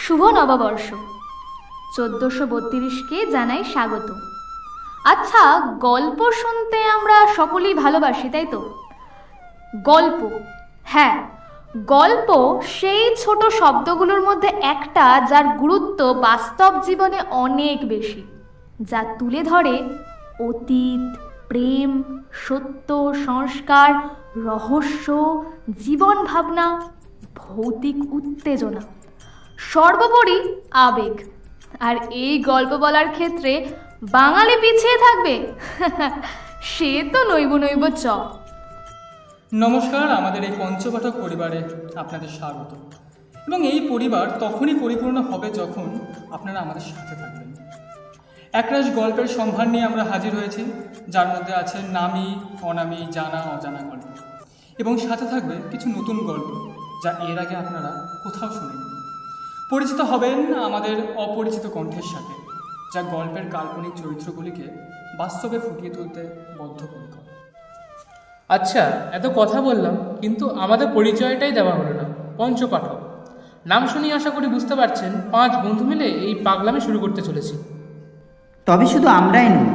শুভ নববর্ষ 1432কে জানাই স্বাগত। আচ্ছা, গল্প শুনতে আমরা সকলেই ভালোবাসি, তাই তো? গল্প, হ্যাঁ, গল্প সেই ছোট শব্দগুলোর মধ্যে একটা যার গুরুত্ব বাস্তব জীবনে অনেক বেশি, যা তুলে ধরে অতীত, প্রেম, সত্য, সংস্কার, রহস্য, জীবন ভাবনা, ভৌতিক উত্তেজনা, সর্বোপরি আবেগ। আর এই গল্প বলার ক্ষেত্রে বাঙালি পিছিয়ে থাকবে সে তো নইব নইব চ। নমস্কার, আমাদের এই পঞ্চপাঠক পরিবারে আপনাদের স্বাগত। এবং এই পরিবার তখনই পরিপূর্ণ হবে যখন আপনারা আমাদের সাথে থাকবেন। একরাশ গল্পের সম্ভার নিয়ে আমরা হাজির হয়েছি, যার মধ্যে আছে নামী, অনামী, জানা অজানা গল্প, এবং সাথে থাকবে কিছু নতুন গল্প যা এর আগে আপনারা কোথাও শুনেননি। পরিচিত হবেন আমাদের অপরিচিত কণ্ঠের সাথে, যা গল্পের কাল্পনিক চরিত্রগুলিকে বাস্তবে ফুটিয়ে তুলতে বদ্ধপরিকর। আচ্ছা, এত কথা বললাম, কিন্তু আমাদের পরিচয়টাই দেওয়া হলো না। পঞ্চপাঠক নাম শুনিয়ে আশা করি বুঝতে পারছেন 5 বন্ধু মিলে এই পাগলামি শুরু করতে চলেছি। তবে শুধু আমরাই নই,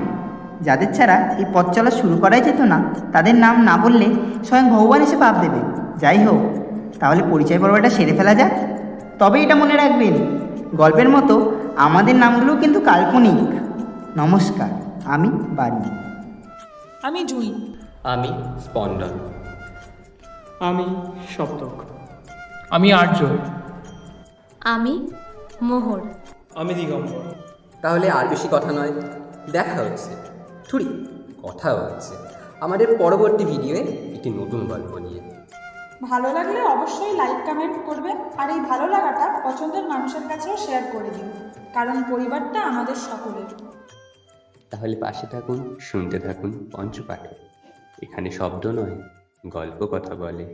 যাদের ছাড়া এই পথ চলা শুরু করাই যেত না, তাদের নাম না বললে স্বয়ং ভগবান এসে পাপ দেবে। যাই হোক, তাহলে পরিচয় পর্বটা সেরে ফেলা যাক। তবে এটা মনে রাখবেন, গল্পের মতো আমাদের নামগুলোও কিন্তু কাল্পনিক। নমস্কার, আমি বাড়ি। আমি জুই। আমি স্পন্দন। আমি সপ্তক। আমি আর্য। আমি মোহর। আমি দিগম্বর। তাহলে আর বেশি কথা নয়, দেখা হচ্ছে, থুড়ি কথা হচ্ছে আমাদের পরবর্তী ভিডিওয়ে একটি নতুন গল্প নিয়ে। ভালো লাগলে অবশ্যই লাইক কমেন্ট করবে, আর এই ভালো লাগাটা পছন্দের মানুষের কাছেও শেয়ার করে দিন, কারণ পরিবারটা আমাদের সকলের। তাহলে পাশে থাকুন, শুনতে থাকুন পঞ্চপাঠক। এখানে শব্দ নয়, গল্প কথা বলে।